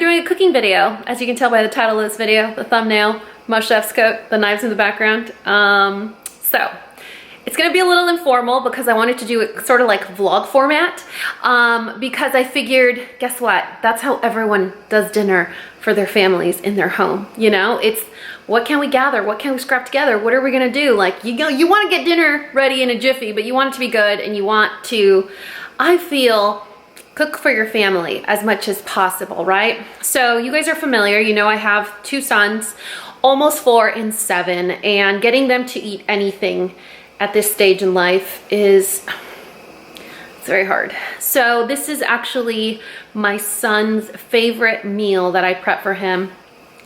doing a cooking video. As you can tell by the title of this video, the thumbnail, my chef's coat, the knives in the background. So it's gonna be a little informal because I wanted to do it sort of like vlog format, because I figured, guess what? That's how everyone does dinner for their families in their home. You know, it's what can we gather? What can we scrap together? What are we gonna do? Like, you wanna get dinner ready in a jiffy, but you want it to be good and you want to, I feel, cook for your family as much as possible, right? So you guys are familiar, you know I have 2 sons, almost 4 and 7, and getting them to eat anything at this stage in life it's very hard. So this is actually my son's favorite meal that I prep for him,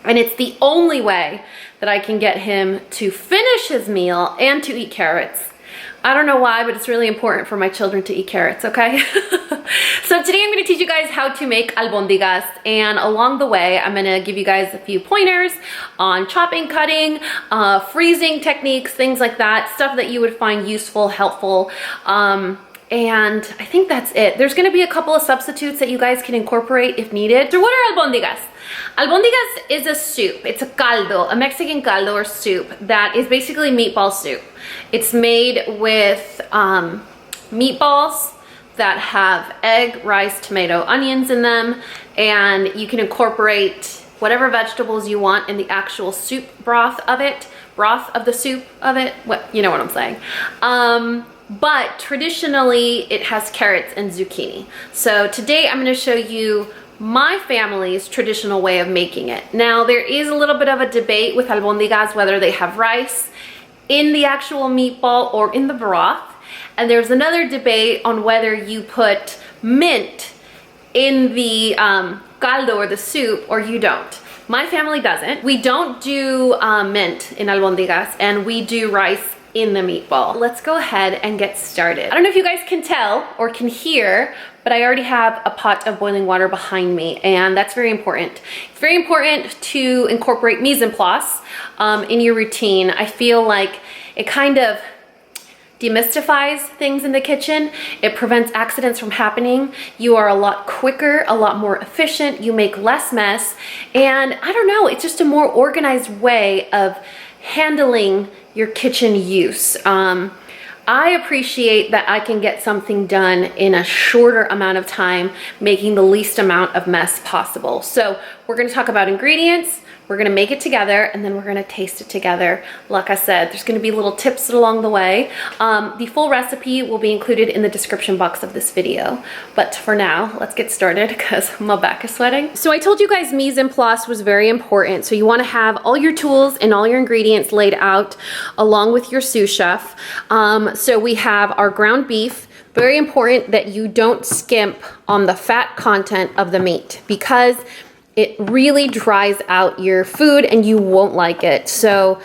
and it's the only way that I can get him to finish his meal and to eat carrots. I don't know why, but it's really important for my children to eat carrots, okay? So today I'm gonna teach you guys how to make albondigas, and along the way, I'm gonna give you guys a few pointers on chopping, cutting, freezing techniques, things like that, stuff that you would find useful, helpful, and I think that's it. There's gonna be a couple of substitutes that you guys can incorporate if needed. So what are albondigas? Albondigas is a soup. It's a caldo, a Mexican caldo or soup that is basically meatball soup. It's made with meatballs that have egg, rice, tomato, onions in them, and you can incorporate whatever vegetables you want in the actual soup broth of it, broth of the soup of it, what, you know what I'm saying. But traditionally it has carrots and zucchini. So today I'm gonna show you my family's traditional way of making it. Now there is a little bit of a debate with albondigas whether they have rice in the actual meatball or in the broth. And there's another debate on whether you put mint in the caldo or the soup or you don't. My family doesn't. We don't do mint in albondigas, and we do rice in the meatball. Let's go ahead and get started. I don't know if you guys can tell or can hear, but I already have a pot of boiling water behind me, and that's very important. It's very important to incorporate mise en place in your routine. I feel like it kind of demystifies things in the kitchen. It prevents accidents from happening. You are a lot quicker, a lot more efficient. You make less mess, and I don't know, it's just a more organized way of handling your kitchen use. I appreciate that I can get something done in a shorter amount of time, making the least amount of mess possible. So we're gonna talk about ingredients, we're gonna make it together, and then we're gonna taste it together. Like I said, there's gonna be little tips along the way. The full recipe will be included in the description box of this video. But for now, let's get started because my back is sweating. So I told you guys mise en place was very important. So you wanna have all your tools and all your ingredients laid out along with your sous chef. So we have our ground beef. Very important that you don't skimp on the fat content of the meat because it really dries out your food and you won't like it. So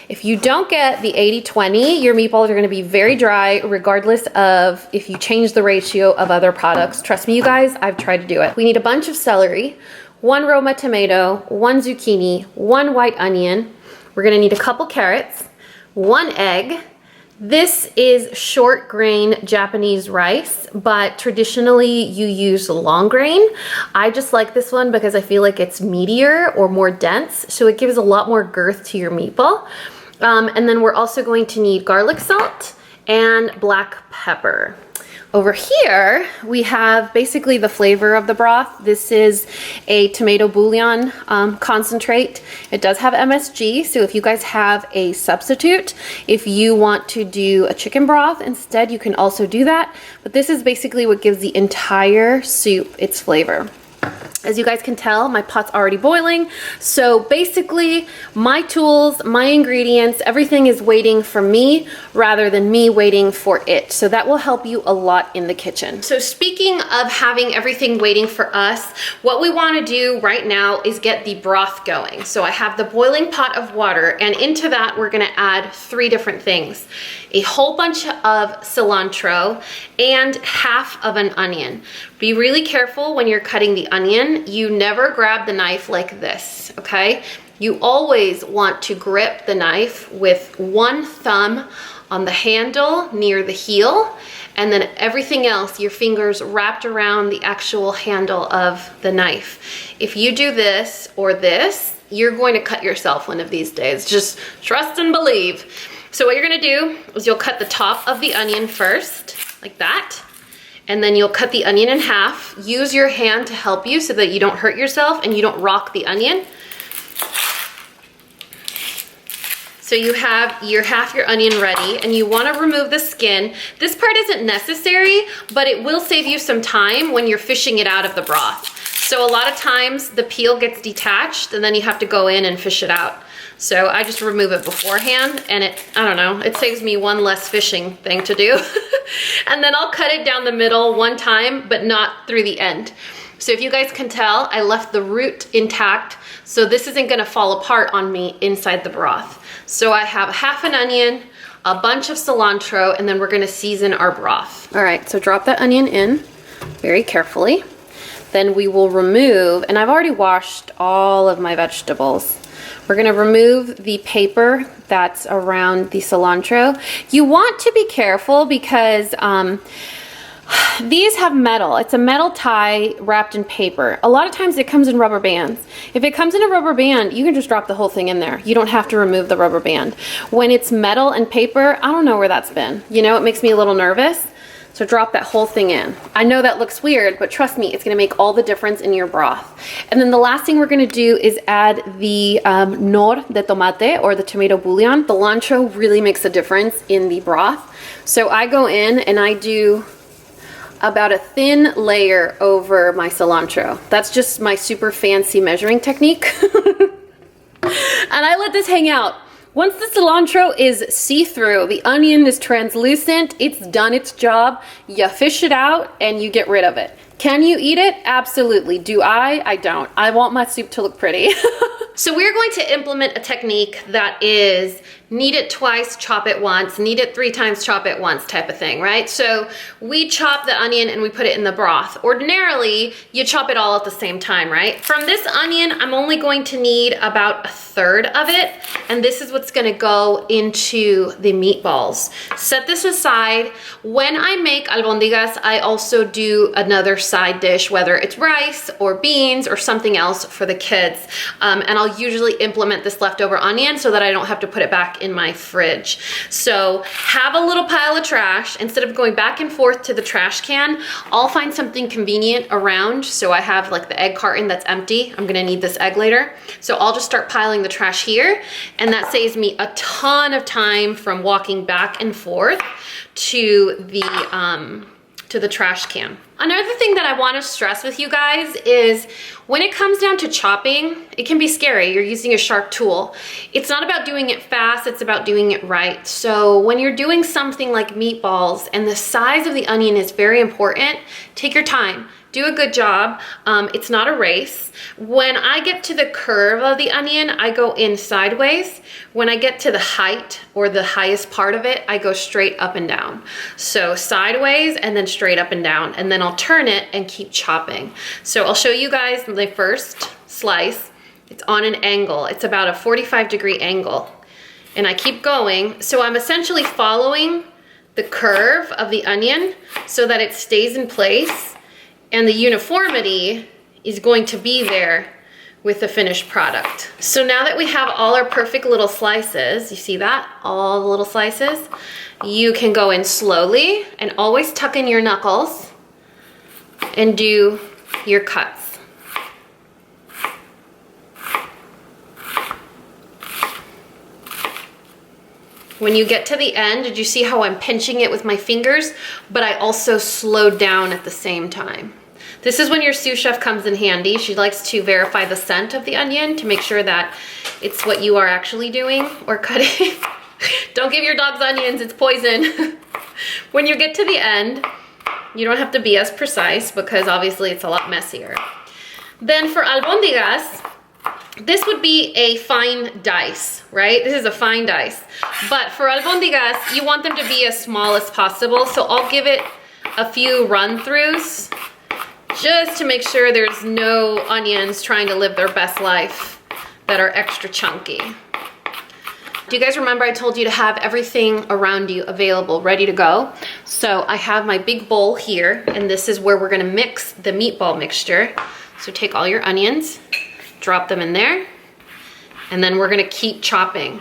if you don't get the 80-20, your meatballs are gonna be very dry regardless of if you change the ratio of other products. Trust me, you guys, I've tried to do it. We need a bunch of celery, 1 Roma tomato, 1 zucchini, 1 white onion. We're gonna need a couple carrots, 1 egg. This is short grain Japanese rice, but traditionally you use long grain. I just like this one because I feel like it's meatier or more dense, so it gives a lot more girth to your meatball. And then we're also going to need garlic salt and black pepper. Over here, we have basically the flavor of the broth. This is a tomato bouillon concentrate. It does have MSG, so if you guys have a substitute, if you want to do a chicken broth instead, you can also do that. But this is basically what gives the entire soup its flavor. As you guys can tell, my pot's already boiling. So basically, my tools, my ingredients, everything is waiting for me rather than me waiting for it. So that will help you a lot in the kitchen. So speaking of having everything waiting for us, what we want to do right now is get the broth going. So I have the boiling pot of water, and into that we're going to add 3 different things. A whole bunch of cilantro and half of an onion. Be really careful when you're cutting the onion. You never grab the knife like this, okay? You always want to grip the knife with 1 thumb on the handle near the heel, and then everything else, your fingers wrapped around the actual handle of the knife. if you do this or this, you're going to cut yourself one of these days. Just trust and believe. So what you're gonna do is you'll cut the top of the onion first, like that. And then you'll cut the onion in half. Use your hand to help you so that you don't hurt yourself and you don't rock the onion. So you have your half your onion ready, and you wanna remove the skin. This part isn't necessary, but it will save you some time when you're fishing it out of the broth. So a lot of times the peel gets detached and then you have to go in and fish it out. So I just remove it beforehand, and I don't know, it saves me one less fishing thing to do. And then I'll cut it down the middle one time, but not through the end. So if you guys can tell, I left the root intact, so this isn't gonna fall apart on me inside the broth. So I have half an onion, a bunch of cilantro, and then we're gonna season our broth. All right, so drop that onion in very carefully. Then we will remove, and I've already washed all of my vegetables. We're gonna remove the paper that's around the cilantro. You want to be careful because these have metal. It's a metal tie wrapped in paper. A lot of times it comes in rubber bands. If it comes in a rubber band, you can just drop the whole thing in there. You don't have to remove the rubber band. When it's metal and paper, I don't know where that's been. You know, it makes me a little nervous. So drop that whole thing in. I know that looks weird, but trust me, it's gonna make all the difference in your broth. And then the last thing we're gonna do is add the Knor de tomate, or the tomato bouillon. Cilantro really makes a difference in the broth. So I go in and I do about a thin layer over my cilantro. That's just my super fancy measuring technique. And I let this hang out. Once the cilantro is see-through, the onion is translucent, it's done its job, you fish it out and you get rid of it. Can you eat it? Absolutely. Do I? I don't. I want my soup to look pretty. So we're going to implement a technique that is knead it twice, chop it once, knead it 3 times, chop it once type of thing, right? So we chop the onion and we put it in the broth. Ordinarily, you chop it all at the same time, right? From this onion, I'm only going to need about 1/3 of it, and this is what's gonna go into the meatballs. Set this aside. When I make albondigas, I also do another side dish, whether it's rice or beans or something else for the kids. And I'll usually implement this leftover onion so that I don't have to put it back in my fridge. So have a little pile of trash. Instead of going back and forth to the trash can, I'll find something convenient around. So I have like the egg carton that's empty. I'm gonna need this egg later. So I'll just start piling the trash here, and that saves me a ton of time from walking back and forth to the trash can. Another thing that I want to stress with you guys is when it comes down to chopping, it can be scary. You're using a sharp tool. It's not about doing it fast, it's about doing it right. So when you're doing something like meatballs and the size of the onion is very important, take your time. Do a good job. It's not a race. When I get to the curve of the onion, I go in sideways. When I get to the height or the highest part of it, I go straight up and down. So sideways and then straight up and down, and then I'll turn it and keep chopping. So I'll show you guys the first slice. It's on an angle. It's about a 45-degree angle. And I keep going. So I'm essentially following the curve of the onion so that it stays in place. And the uniformity is going to be there with the finished product. So now that we have all our perfect little slices, you see that? All the little slices, you can go in slowly and always tuck in your knuckles and do your cuts. When you get to the end, did you see how I'm pinching it with my fingers, but I also slowed down at the same time? This is when your sous chef comes in handy. She likes to verify the scent of the onion to make sure that it's what you are actually doing or cutting. Don't give your dogs onions, it's poison. When you get to the end, you don't have to be as precise because obviously it's a lot messier. Then for albondigas, this would be a fine dice, right? This is a fine dice. But for albondigas, you want them to be as small as possible. So I'll give it a few run-throughs just to make sure there's no onions trying to live their best life that are extra chunky. Do you guys remember I told you to have everything around you available, ready to go? So I have my big bowl here, and this is where we're gonna mix the meatball mixture. So take all your onions, drop them in there, and then we're gonna keep chopping.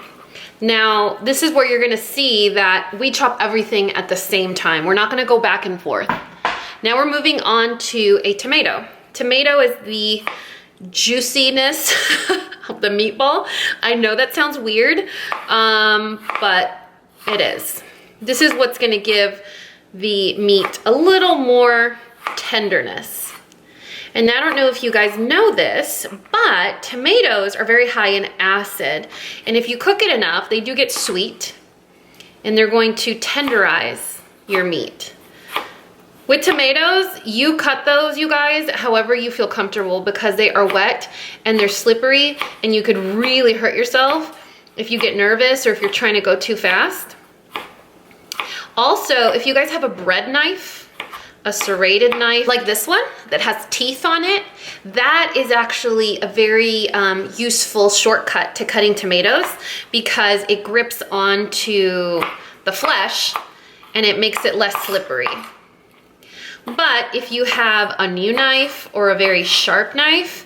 Now, this is where you're gonna see that we chop everything at the same time. We're not gonna go back and forth. Now we're moving on to a tomato. Tomato is the juiciness of the meatball. I know that sounds weird, but it is. This is what's gonna give the meat a little more tenderness. And I don't know if you guys know this, but tomatoes are very high in acid. And if you cook it enough, they do get sweet, and they're going to tenderize your meat. With tomatoes, you cut those, you guys, however you feel comfortable, because they are wet and they're slippery, and you could really hurt yourself if you get nervous or if you're trying to go too fast. Also, if you guys have a bread knife, a serrated knife like this one that has teeth on it, that is actually a very useful shortcut to cutting tomatoes, because it grips onto the flesh and it makes it less slippery. But if you have a new knife or a very sharp knife,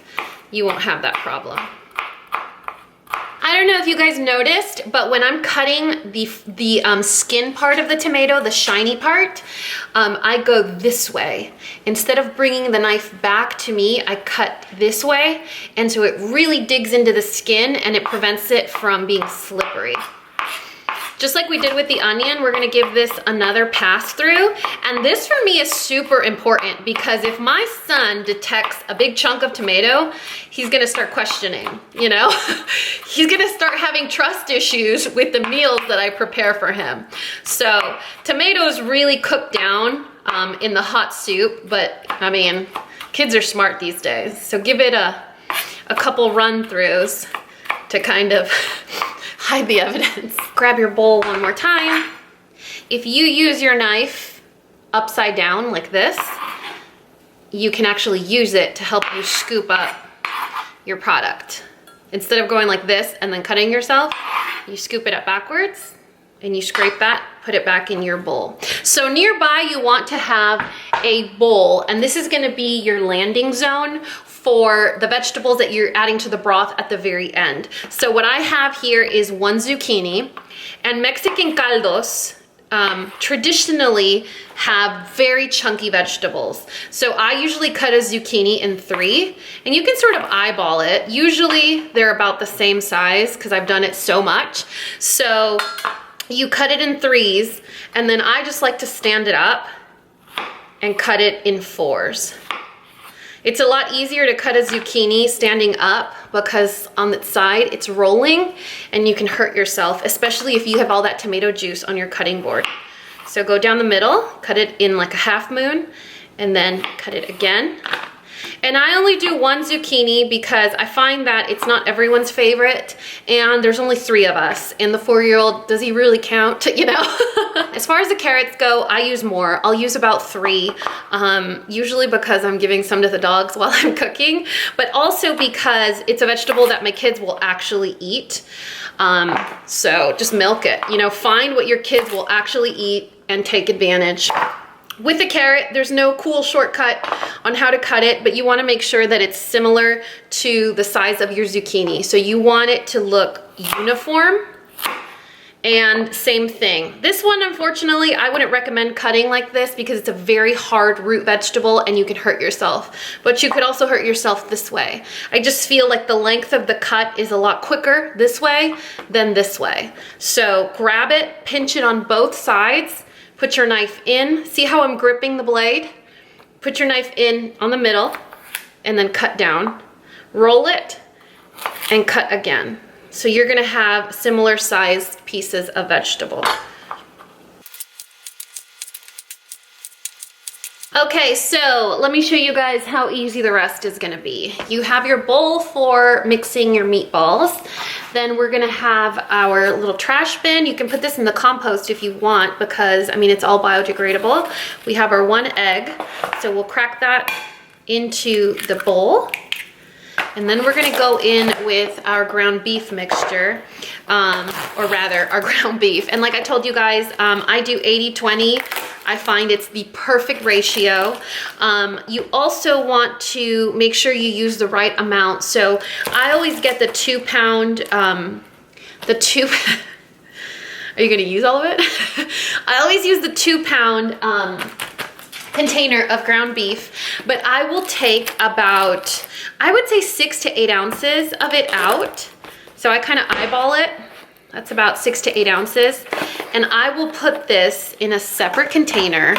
you won't have that problem. I don't know if you guys noticed, but when I'm cutting the skin part of the tomato, the shiny part, I go this way. Instead of bringing the knife back to me, I cut this way, and so it really digs into the skin and it prevents it from being slippery. Just like we did with the onion, we're gonna give this another pass through. And this for me is super important, because if my son detects a big chunk of tomato, he's gonna start questioning, you know? He's gonna start having trust issues with the meals that I prepare for him. So tomatoes really cook down in the hot soup, but I mean, kids are smart these days. So give it a couple run-throughs to kind of hide the evidence. Grab your bowl one more time. If you use your knife upside down like this, you can actually use it to help you scoop up your product. Instead of going like this and then cutting yourself, you scoop it up backwards and you scrape that, put it back in your bowl. So nearby you want to have a bowl, and this is gonna be your landing zone for the vegetables that you're adding to the broth at the very end. So what I have here is 1 zucchini, and Mexican caldos traditionally have very chunky vegetables. So I usually cut a zucchini in 3, and you can sort of eyeball it. Usually they're about the same size because I've done it so much. So you cut it in 3s, and then I just like to stand it up and cut it in 4s. It's a lot easier to cut a zucchini standing up because on its side it's rolling and you can hurt yourself, especially if you have all that tomato juice on your cutting board. So go down the middle, cut it in like a half moon, and then cut it again. And I only do 1 zucchini because I find that it's not everyone's favorite, and there's only 3 of us, and the 4-year-old, does he really count, you know? As far as the carrots go, I use more. I'll use about 3, usually because I'm giving some to the dogs while I'm cooking, but also because it's a vegetable that my kids will actually eat. So just milk it, you know, find what your kids will actually eat and take advantage. With the carrot, there's no cool shortcut on how to cut it, but you want to make sure that it's similar to the size of your zucchini. So you want it to look uniform, and same thing. This one, unfortunately, I wouldn't recommend cutting like this because it's a very hard root vegetable and you can hurt yourself. But you could also hurt yourself this way. I just feel like the length of the cut is a lot quicker this way than this way. So grab it, pinch it on both sides, put your knife in. See how I'm gripping the blade? Put your knife in on the middle and then cut down. Roll it and cut again. So you're gonna have similar sized pieces of vegetable. Okay, so let me show you guys how easy the rest is gonna be. You have your bowl for mixing your meatballs. Then we're gonna have our little trash bin. You can put this in the compost if you want because, I mean, it's all biodegradable. We have our 1 egg, so we'll crack that into the bowl. And then we're gonna go in with our ground beef mixture, or rather our ground beef. And like I told you guys, I do 80-20. I find it's the perfect ratio. You also want to make sure you use the right amount. So I always get the 2 pound, are you gonna use all of it? I always use the 2 pound container of ground beef, but I will take about, I would say 6 to 8 ounces of it out. So I kind of eyeball it. That's about 6 to 8 ounces. And I will put this in a separate container.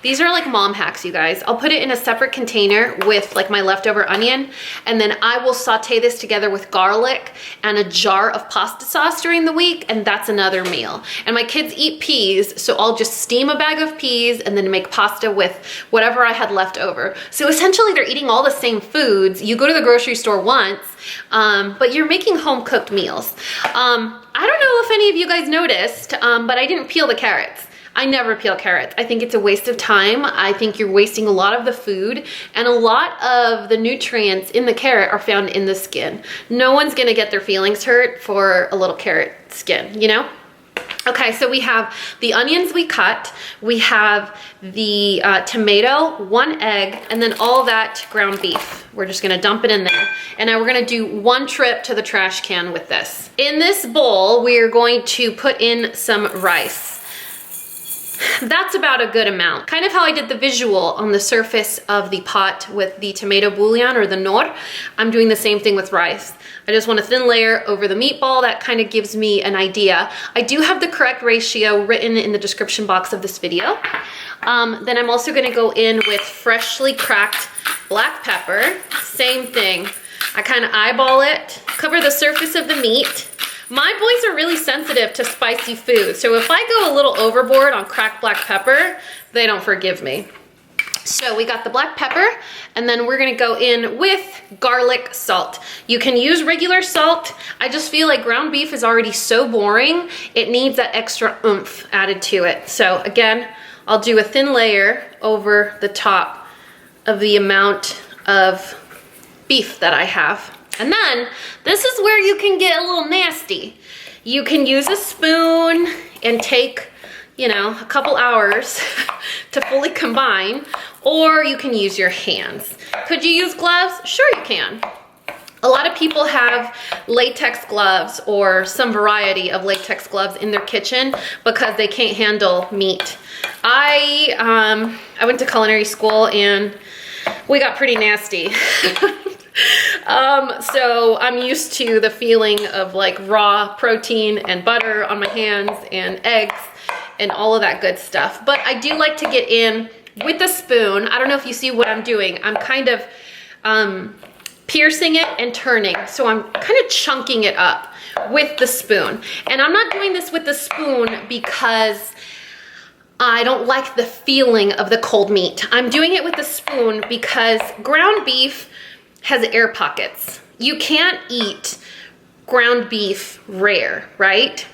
These are like mom hacks, you guys. I'll put it in a separate container with like my leftover onion, and then I will saute this together with garlic and a jar of pasta sauce during the week, and that's another meal. And my kids eat peas, so I'll just steam a bag of peas and then make pasta with whatever I had left over. So essentially they're eating all the same foods. You go to the grocery store once, but you're making home-cooked meals. I don't know if any of you guys noticed, but I didn't peel the carrots. I never peel carrots. I think it's a waste of time. I think you're wasting a lot of the food, and a lot of the nutrients in the carrot are found in the skin. No one's gonna get their feelings hurt for a little carrot skin, you know? Okay, so we have the onions we cut, we have the tomato, 1 egg, and then all that ground beef. We're just gonna dump it in there. And now we're gonna do 1 trip to the trash can with this. In this bowl, we are going to put in some rice. That's about a good amount. Kind of how I did the visual on the surface of the pot with the tomato bouillon or the Knor. I'm doing the same thing with rice. I just want a thin layer over the meatball. That kind of gives me an idea. I do have the correct ratio written in the description box of this video. Then I'm also gonna go in with freshly cracked black pepper. Same thing. I kind of eyeball it, cover the surface of the meat. My boys are really sensitive to spicy food, so if I go a little overboard on cracked black pepper, they don't forgive me. So we got the black pepper, and then we're gonna go in with garlic salt. You can use regular salt. I just feel like ground beef is already so boring, it needs that extra oomph added to it. So again, I'll do a thin layer over the top of the amount of beef that I have. And then this is where you can get a little nasty. You can use a spoon and take, you know, a couple hours to fully combine, or you can use your hands. Could you use gloves? Sure you can. A lot of people have latex gloves or some variety of latex gloves in their kitchen because they can't handle meat. I went to culinary school and we got pretty nasty. So I'm used to the feeling of like raw protein and butter on my hands and eggs and all of that good stuff. But I do like to get in with the spoon. I don't know if you see what I'm doing. I'm kind of piercing it and turning. So I'm kind of chunking it up with the spoon. And I'm not doing this with the spoon because I don't like the feeling of the cold meat. I'm doing it with the spoon because ground beef has air pockets. You can't eat ground beef rare, right?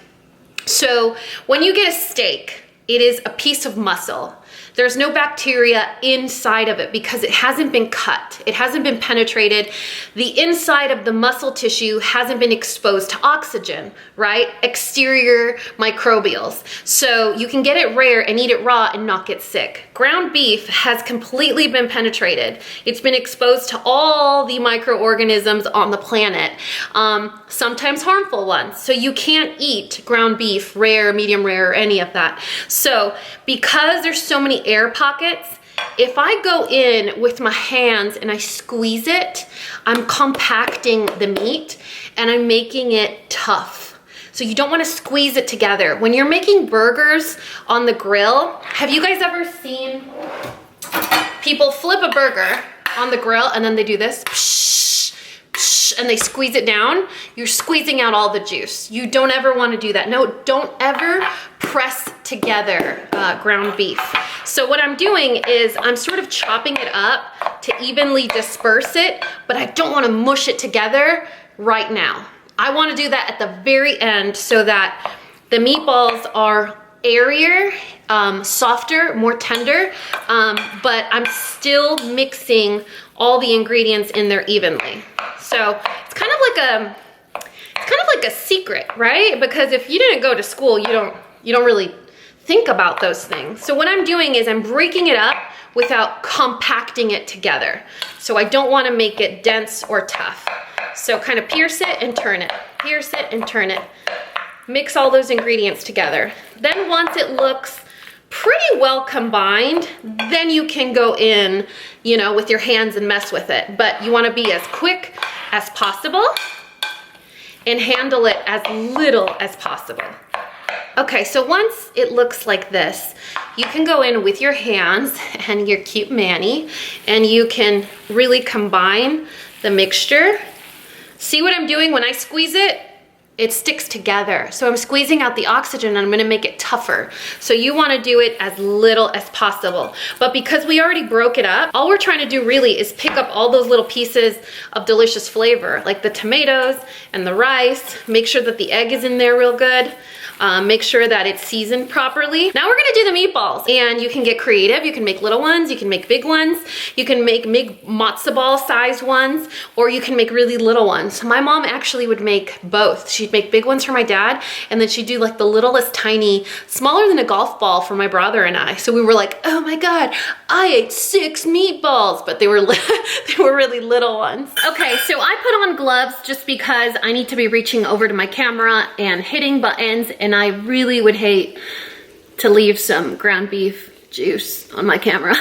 So when you get a steak, it is a piece of muscle. There's no bacteria inside of it because it hasn't been cut. It hasn't been penetrated. The inside of the muscle tissue hasn't been exposed to oxygen, right? Exterior microbials. So you can get it rare and eat it raw and not get sick. Ground beef has completely been penetrated. It's been exposed to all the microorganisms on the planet, sometimes harmful ones. So you can't eat ground beef, rare, medium rare, or any of that. So because there's so many air pockets, if I go in with my hands and I squeeze it, I'm compacting the meat and I'm making it tough. So you don't want to squeeze it together. When you're making burgers on the grill, have you guys ever seen people flip a burger on the grill and then they do this? And they squeeze it down? You're squeezing out all the juice. You don't ever want to do that. No, don't ever press together ground beef. So what I'm doing is I'm sort of chopping it up to evenly disperse it, but I don't want to mush it together right now. I want to do that at the very end so that the meatballs are airier, softer, more tender, but I'm still mixing all the ingredients in there evenly. So it's kind of like a secret, right? Because if you didn't go to school, you don't really think about those things. So what I'm doing is I'm breaking it up without compacting it together. So I don't want to make it dense or tough. So kind of pierce it and turn it, pierce it and turn it. Mix all those ingredients together. Then once it looks pretty well combined, then you can go in, you know, with your hands and mess with it. But you want to be as quick as possible and handle it as little as possible. Okay, so once it looks like this, you can go in with your hands and your cute mani, and you can really combine the mixture. See what I'm doing? When I squeeze it, it sticks together. So I'm squeezing out the oxygen and I'm gonna make it tougher. So you wanna do it as little as possible. But because we already broke it up, all we're trying to do really is pick up all those little pieces of delicious flavor, like the tomatoes and the rice. Make sure that the egg is in there real good. Make sure that it's seasoned properly. Now we're gonna do the meatballs, and you can get creative. You can make little ones, you can make big ones, you can make big matzo ball size ones, or you can make really little ones. My mom actually would make both. She'd make big ones for my dad, and then she'd do like the littlest tiny, smaller than a golf ball for my brother and I. So we were like, oh my God, I ate 6 meatballs, but they were they were really little ones. Okay, so I put on gloves just because I need to be reaching over to my camera and hitting buttons, and I really would hate to leave some ground beef juice on my camera.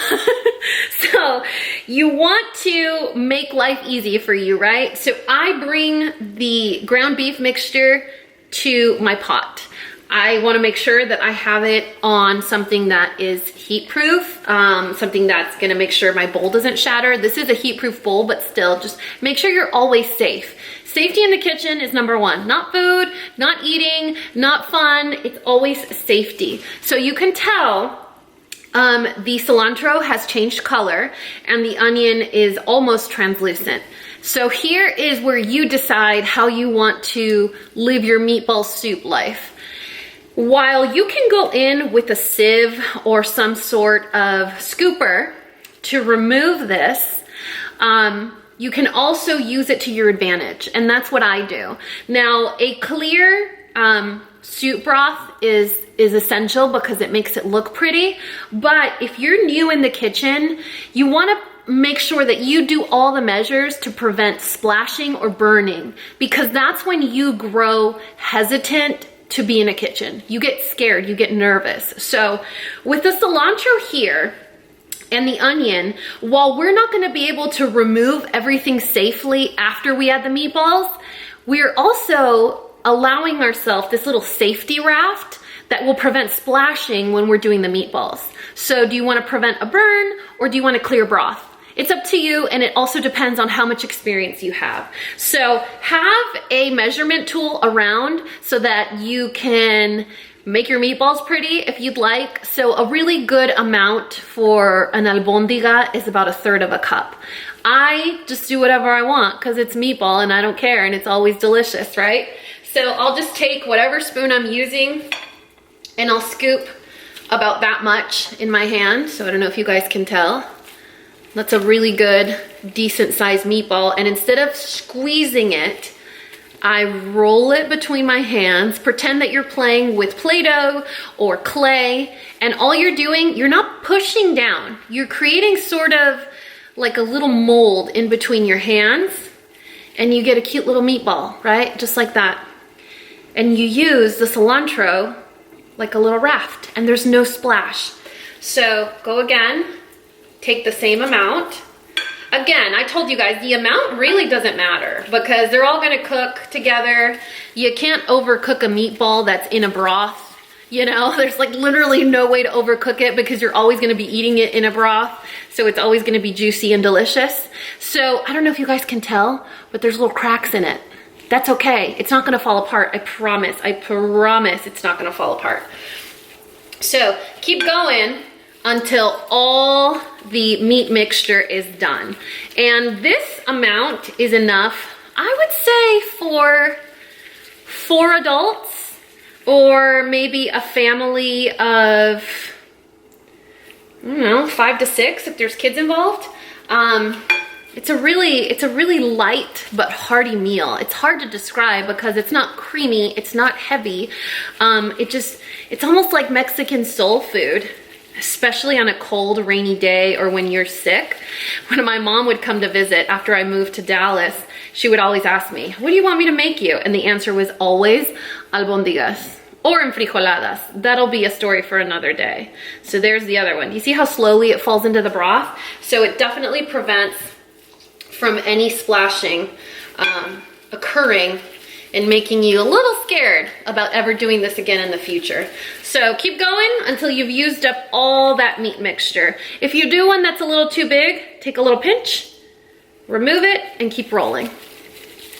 So you want to make life easy for you, right? So I bring the ground beef mixture to my pot. I want to make sure that I have it on something that is heat proof, something that's going to make sure my bowl doesn't shatter. This is a heat proof bowl, but still just make sure you're always safe. Safety in the kitchen is number one. Not food, not eating, not fun. It's always safety. So you can tell the cilantro has changed color and the onion is almost translucent. So here is where you decide how you want to live your meatball soup life. While you can go in with a sieve or some sort of scooper to remove this, you can also use it to your advantage, and that's what I do. Now, a clear soup broth is essential because it makes it look pretty, but if you're new in the kitchen, you want to make sure that you do all the measures to prevent splashing or burning, because that's when you grow hesitant to be in a kitchen. You get scared, you get nervous. So with the cilantro here and the onion, while we're not gonna be able to remove everything safely after we add the meatballs, we're also allowing ourselves this little safety raft that will prevent splashing when we're doing the meatballs. So do you wanna prevent a burn or do you want a clear broth? It's up to you, and it also depends on how much experience you have. So have a measurement tool around so that you can make your meatballs pretty if you'd like. So a really good amount for an albondiga is about 1/3 cup. I just do whatever I want because it's meatball and I don't care, and it's always delicious, right? So I'll just take whatever spoon I'm using and I'll scoop about that much in my hand. So I don't know if you guys can tell. That's a really good, decent sized meatball. And instead of squeezing it, I roll it between my hands. Pretend that you're playing with Play-Doh or clay. And all you're doing, you're not pushing down. You're creating sort of like a little mold in between your hands. And you get a cute little meatball, right? Just like that. And you use the cilantro like a little raft. And there's no splash. So go again. Take the same amount. Again, I told you guys, the amount really doesn't matter because they're all gonna cook together. You can't overcook a meatball that's in a broth. You know, there's like literally no way to overcook it because you're always gonna be eating it in a broth. So it's always gonna be juicy and delicious. So I don't know if you guys can tell, but there's little cracks in it. That's okay. It's not gonna fall apart. I promise it's not gonna fall apart. So keep going until all the meat mixture is done. And this amount is enough, I would say, for 4 adults. or maybe a family of, I don't know, 5 to 6 if there's kids involved. It's a really light but hearty meal. It's hard to describe because it's not creamy, it's not heavy. It's almost like Mexican soul food, especially on a cold, rainy day or when you're sick. When my mom would come to visit after I moved to Dallas, she would always ask me, what do you want me to make you? And the answer was always albondigas or enfrijoladas. That'll be a story for another day. So there's the other one. You see how slowly it falls into the broth? So it definitely prevents from any splashing occurring and making you a little scared about ever doing this again in the future. So keep going until you've used up all that meat mixture. If you do one that's a little too big, take a little pinch, remove it, and keep rolling.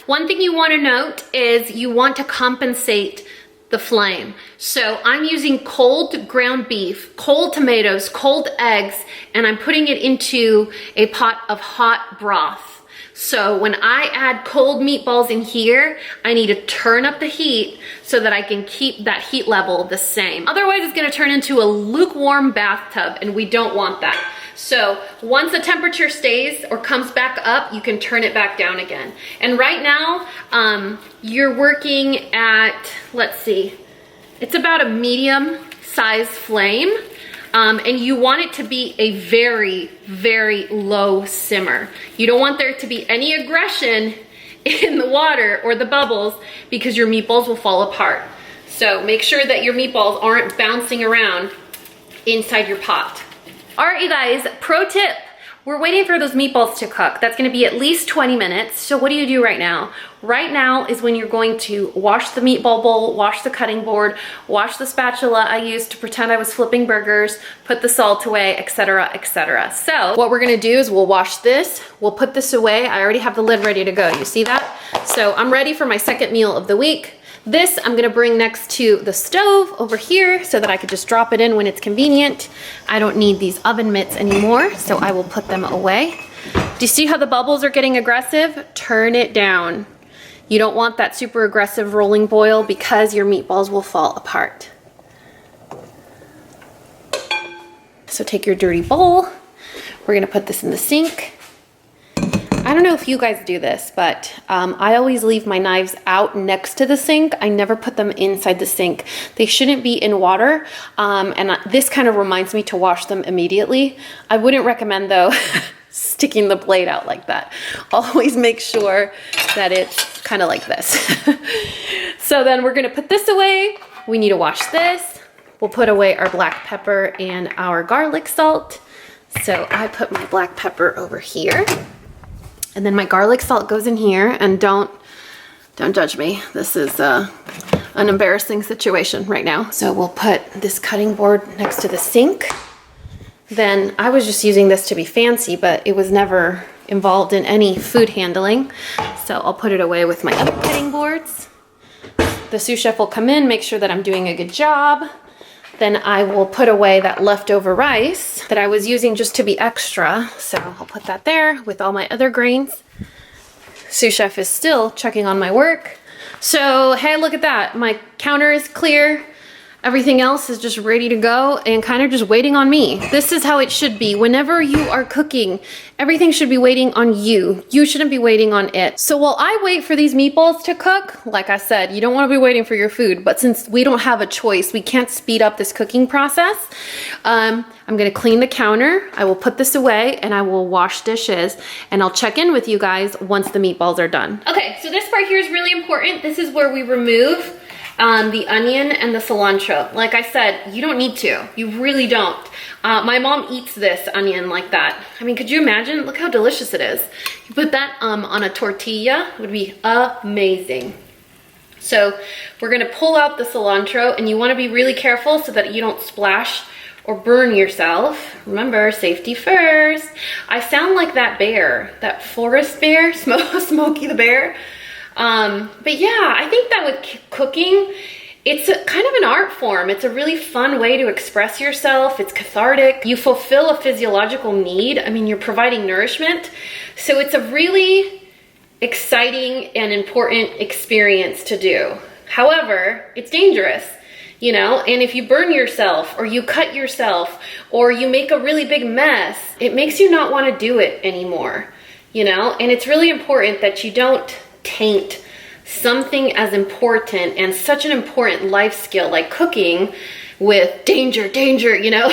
One thing you want to note is you want to compensate the flame. So I'm using cold ground beef, cold tomatoes, cold eggs, and I'm putting it into a pot of hot broth. So when I add cold meatballs in here, I need to turn up the heat so that I can keep that heat level the same. Otherwise, it's gonna turn into a lukewarm bathtub, and we don't want that. So once the temperature stays or comes back up, you can turn it back down again. And right now, you're working at, let's see, it's about a medium size flame. And you want it to be a very, very low simmer. You don't want there to be any aggression in the water or the bubbles because your meatballs will fall apart. So make sure that your meatballs aren't bouncing around inside your pot. All right, you guys, pro tip. We're waiting for those meatballs to cook. That's gonna be at least 20 minutes. So what do you do right now? Right now is when you're going to wash the meatball bowl, wash the cutting board, wash the spatula I used to pretend I was flipping burgers, put the salt away, etc., etc. So what we're gonna do is we'll wash this, we'll put this away. I already have the lid ready to go, you see that? So I'm ready for my second meal of the week. This I'm gonna bring next to the stove over here so that I could just drop it in when it's convenient. I don't need these oven mitts anymore, so I will put them away. Do you see how the bubbles are getting aggressive? Turn it down. You don't want that super aggressive rolling boil because your meatballs will fall apart. So take your dirty bowl. We're gonna put this in the sink. I don't know if you guys do this, but I always leave my knives out next to the sink. I never put them inside the sink. They shouldn't be in water, and this kind of reminds me to wash them immediately. I wouldn't recommend, though, sticking the blade out like that. Always make sure that it's kind of like this. So then we're gonna put this away. We need to wash this. We'll put away our black pepper and our garlic salt. So I put my black pepper over here. And then my garlic salt goes in here, and don't judge me. This is an embarrassing situation right now. So we'll put this cutting board next to the sink. Then I was just using this to be fancy, but it was never involved in any food handling. So I'll put it away with my other cutting boards. The sous chef will come in, make sure that I'm doing a good job. Then I will put away that leftover rice that I was using just to be extra. So I'll put that there with all my other grains. Sous chef is still checking on my work. So, hey, look at that. My counter is clear. Everything else is just ready to go and kind of just waiting on me. This is how it should be. Whenever you are cooking, everything should be waiting on you. You shouldn't be waiting on it. So while I wait for these meatballs to cook, like I said, you don't want to be waiting for your food, but since we don't have a choice, we can't speed up this cooking process. I'm gonna clean the counter. I will put this away and I will wash dishes, and I'll check in with you guys once the meatballs are done. Okay, so this part here is really important. This is where we remove the onion and the cilantro. Like I said, you don't need to. You really don't. My mom eats this onion like that. I mean, could you imagine? Look how delicious it is. You put that on a tortilla, it would be amazing. So we're gonna pull out the cilantro, and you wanna be really careful so that you don't splash or burn yourself. Remember, safety first. I sound like that bear, that forest bear, Smokey the Bear. But yeah, I think that with cooking, it's kind of an art form. It's a really fun way to express yourself. It's cathartic. You fulfill a physiological need. I mean, you're providing nourishment. So it's a really exciting and important experience to do. However, it's dangerous, you know, and if you burn yourself or you cut yourself or you make a really big mess, it makes you not want to do it anymore, you know, and it's really important that you don't taint something as important and such an important life skill like cooking with danger, you know,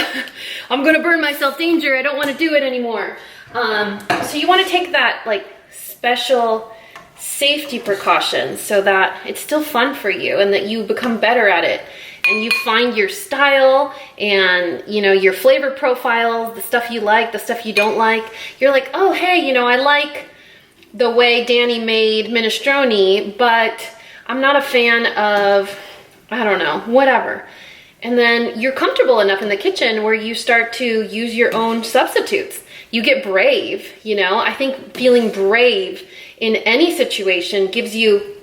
I'm gonna burn myself, danger, I don't want to do it anymore. So you want to take that like special safety precautions so that it's still fun for you and that you become better at it and you find your style and, you know, your flavor profiles, the stuff you like, the stuff you don't like. You're like, oh, hey, you know, I like the way Dani made minestrone, but I'm not a fan of, I don't know, whatever. And then you're comfortable enough in the kitchen where you start to use your own substitutes. You get brave, you know? I think feeling brave in any situation gives you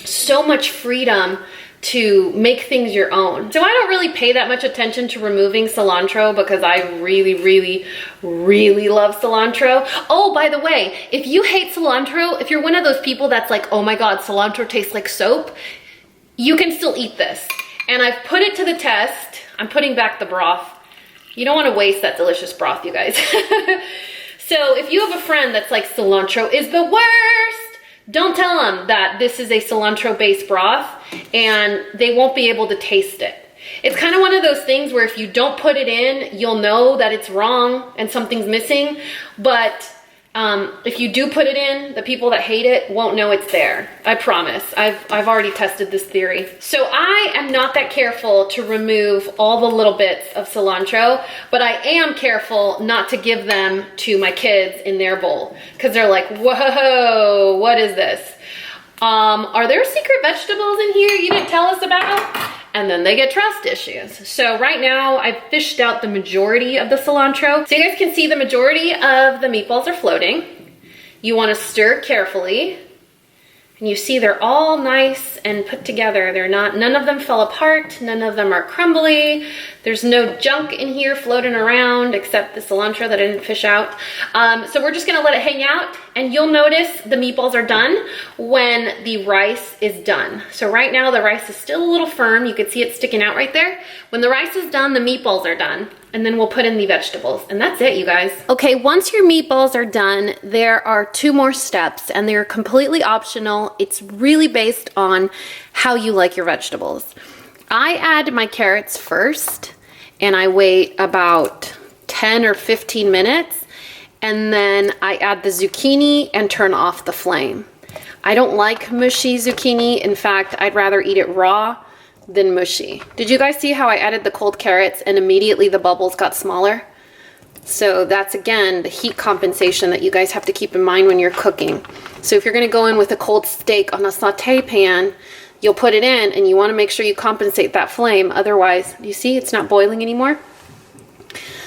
so much freedom to make things your own. So I don't really pay that much attention to removing cilantro because I really love cilantro. Oh, by the way, if you hate cilantro, if you're one of those people that's like, oh my God, cilantro tastes like soap, you can still eat this. And I've put it to the test. I'm putting back the broth. You don't want to waste that delicious broth, you guys. So if you have a friend that's like, cilantro is the worst, don't tell them that this is a cilantro-based broth and they won't be able to taste it. It's kind of one of those things where if you don't put it in, you'll know that it's wrong and something's missing. But if you do put it in, the people that hate it won't know it's there. I promise. I've already tested this theory. So I am not that careful to remove all the little bits of cilantro, but I am careful not to give them to my kids in their bowl because they're like, whoa, what is this? Are there secret vegetables in here you didn't tell us about? And then they get trust issues. So right now I've fished out the majority of the cilantro. So you guys can see the majority of the meatballs are floating. You want to stir carefully. And you see they're all nice and put together. They're not, none of them fell apart. None of them are crumbly. There's no junk in here floating around except the cilantro that I didn't fish out. So we're just gonna let it hang out and you'll notice the meatballs are done when the rice is done. So right now the rice is still a little firm. You can see it sticking out right there. When the rice is done, the meatballs are done. And then we'll put in the vegetables. And that's it, you guys. Okay, once your meatballs are done, there are 2 more steps and they're completely optional. It's really based on how you like your vegetables. I add my carrots first and I wait about 10 or 15 minutes and then I add the zucchini and turn off the flame. I don't like mushy zucchini. In fact, I'd rather eat it raw than mushy. Did you guys see how I added the cold carrots and immediately the bubbles got smaller? So that's again the heat compensation that you guys have to keep in mind when you're cooking. So if you're gonna go in with a cold steak on a saute pan, you'll put it in and you wanna make sure you compensate that flame. Otherwise, you see it's not boiling anymore?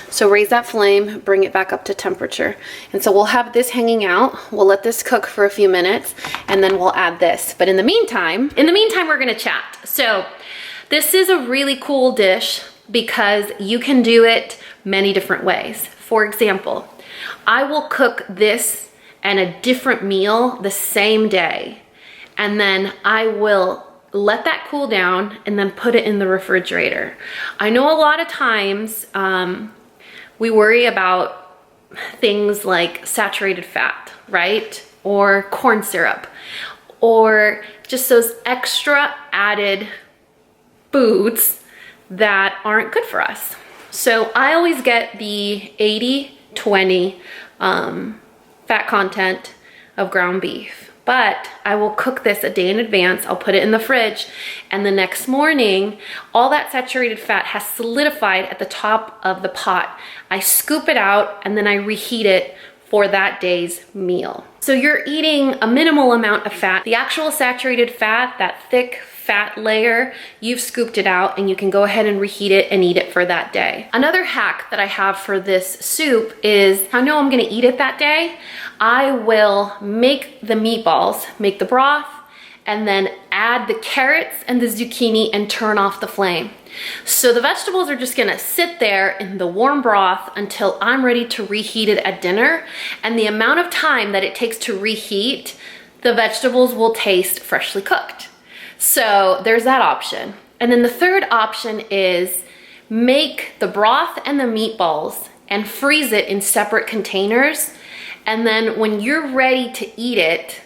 So raise that flame, bring it back up to temperature. And so we'll have this hanging out. We'll let this cook for a few minutes and then we'll add this. But in the meantime, we're gonna chat. So this is a really cool dish because you can do it many different ways. For example, I will cook this and a different meal the same day. And then I will let that cool down and then put it in the refrigerator. I know a lot of times we worry about things like saturated fat, right? Or corn syrup, or just those extra added foods that aren't good for us. So I always get the 80-20 fat content of ground beef, but I will cook this a day in advance. I'll put it in the fridge and the next morning, all that saturated fat has solidified at the top of the pot. I scoop it out and then I reheat it for that day's meal. So you're eating a minimal amount of fat. The actual saturated fat, that thick fat layer, you've scooped it out and you can go ahead and reheat it and eat it for that day. Another hack that I have for this soup is, I know I'm gonna eat it that day, I will make the meatballs, make the broth, and then add the carrots and the zucchini and turn off the flame. So the vegetables are just gonna sit there in the warm broth until I'm ready to reheat it at dinner. And the amount of time that it takes to reheat, the vegetables will taste freshly cooked. So there's that option. And then the third option is make the broth and the meatballs and freeze it in separate containers. And then when you're ready to eat it,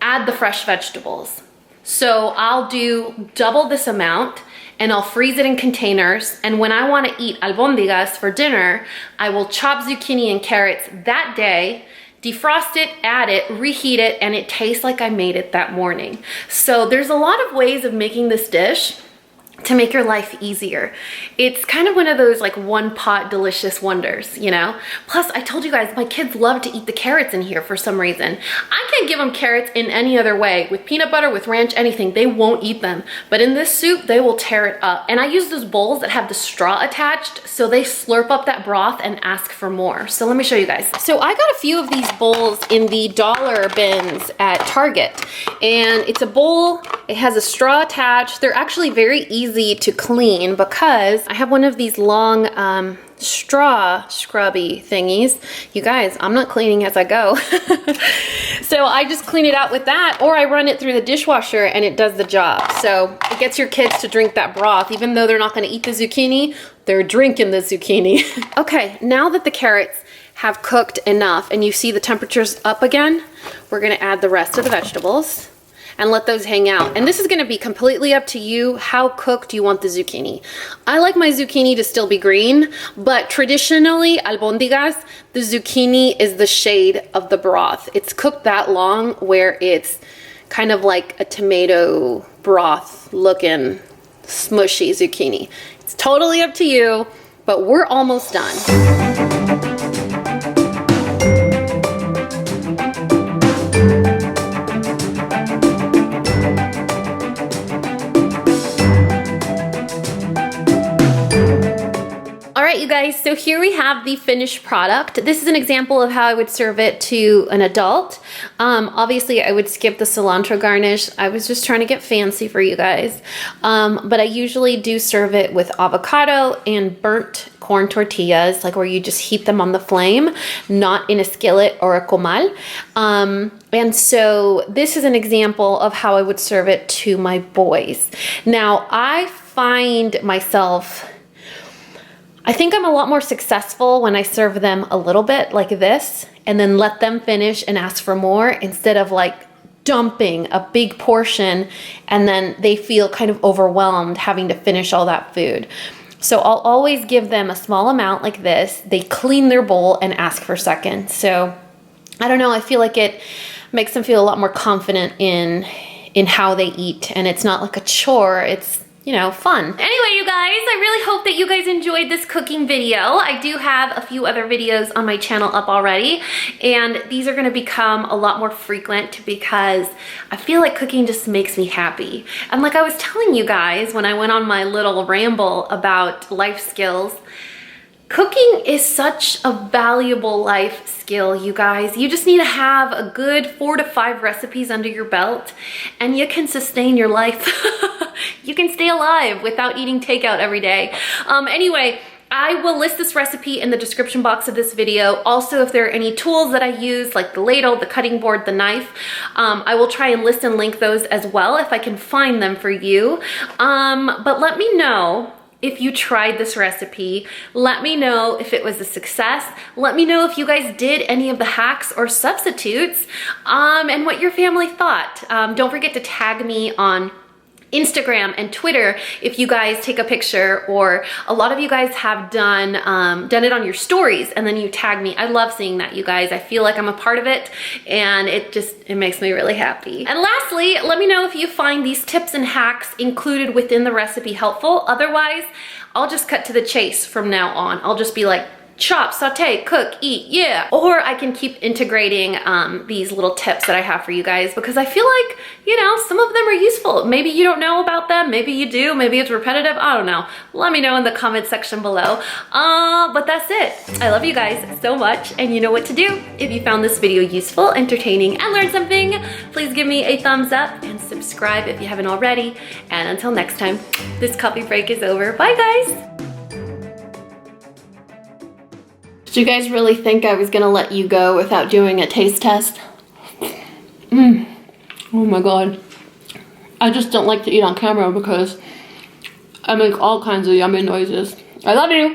add the fresh vegetables. So I'll do double this amount and I'll freeze it in containers. And when I want to eat albondigas for dinner, I will chop zucchini and carrots that day, defrost it, add it, reheat it, and it tastes like I made it that morning. So there's a lot of ways of making this dish to make your life easier. It's kind of one of those like one pot delicious wonders, you know? Plus, I told you guys, my kids love to eat the carrots in here for some reason. I can't give them carrots in any other way. With peanut butter, with ranch, anything, they won't eat them. But in this soup, they will tear it up. And I use those bowls that have the straw attached, so they slurp up that broth and ask for more. So let me show you guys. So I got a few of these bowls in the dollar bins at Target. And it's a bowl, it has a straw attached. They're actually very easy to clean because I have one of these long straw scrubby thingies. You guys, I'm not cleaning as I go. So I just clean it out with that, or I run it through the dishwasher and it does the job. So it gets your kids to drink that broth. Even though they're not going to eat the zucchini, they're drinking the zucchini. Okay, now that the carrots have cooked enough and you see the temperature's up again, we're going to add the rest of the vegetables and let those hang out. And this is gonna be completely up to you. How cooked you want the zucchini. I like my zucchini to still be green, but traditionally, albondigas, the zucchini is the shade of the broth. It's cooked that long where it's kind of like a tomato broth looking smushy zucchini. It's totally up to you, but we're almost done. You guys, so here we have the finished product. This is an example of how I would serve it to an adult. Obviously I would skip the cilantro garnish. I was just trying to get fancy for you guys. But I usually do serve it with avocado and burnt corn tortillas, like where you just heat them on the flame, not in a skillet or a comal. And so this is an example of how I would serve it to my boys. Now I find myself, I think I'm a lot more successful when I serve them a little bit like this and then let them finish and ask for more instead of like dumping a big portion and then they feel kind of overwhelmed having to finish all that food. So I'll always give them a small amount like this. They clean their bowl and ask for seconds. So I don't know, I feel like it makes them feel a lot more confident in how they eat, and it's not like a chore, it's, you know, fun. Anyway, you guys, I really hope that you guys enjoyed this cooking video. I do have a few other videos on my channel up already, and these are gonna become a lot more frequent because I feel like cooking just makes me happy. And like I was telling you guys when I went on my little ramble about life skills, cooking is such a valuable life skill, you guys. You just need to have a good 4 to 5 recipes under your belt and you can sustain your life. You can stay alive without eating takeout every day. Anyway, I will list this recipe in the description box of this video. Also, if there are any tools that I use, like the ladle, the cutting board, the knife, I will try and list and link those as well if I can find them for you. But let me know if you tried this recipe. Let me know if it was a success. Let me know if you guys did any of the hacks or substitutes, and what your family thought. Don't forget to tag me on Instagram and Twitter if you guys take a picture, or a lot of you guys have done it on your stories and then you tag me. I love seeing that, you guys. I feel like I'm a part of it and it makes me really happy. And lastly, let me know if you find these tips and hacks included within the recipe helpful. Otherwise, I'll just cut to the chase from now on. I'll just be like, chop, saute, cook, eat, yeah. Or I can keep integrating these little tips that I have for you guys, because I feel like, you know, some of them are useful. Maybe you don't know about them, maybe you do, maybe it's repetitive, I don't know. Let me know in the comment section below. But that's it. I love you guys so much, and you know what to do. If you found this video useful, entertaining, and learned something, please give me a thumbs up and subscribe if you haven't already. And until next time, this coffee break is over. Bye, guys. Did you guys really think I was gonna let you go without doing a taste test? Oh my God. I just don't like to eat on camera because I make all kinds of yummy noises. I love you.